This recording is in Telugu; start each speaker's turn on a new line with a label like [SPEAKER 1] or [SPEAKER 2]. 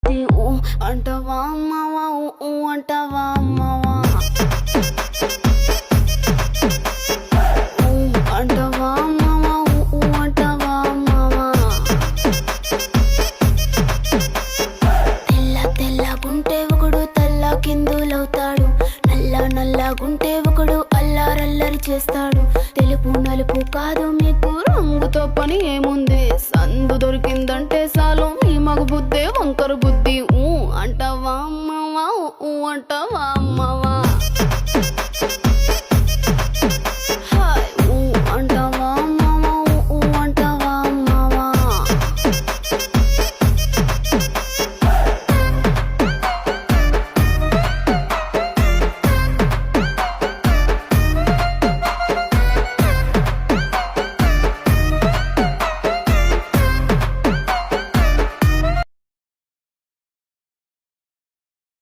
[SPEAKER 1] ఊ అంటవా అమ్మవా ఊ అంటవా అమ్మవా ఊ అంటవా అమ్మవా ఊ అంటవా అమ్మవా తెల్ల తెల్లగుంటే ఒకడు తెల్ల కిందులవుతాడు నల్లగుంటే ఒకడు అల్లారల్లరి చేస్తాడు తెలుపు నలుపు కాదు మీకు రంగుతో పని ఏముంది సందు దొరికిందంటే చాలు మీ మగ బుద్ధే వంకర బుద్ధి ఊ అంటవా అమ్మవా ఊ అంటవా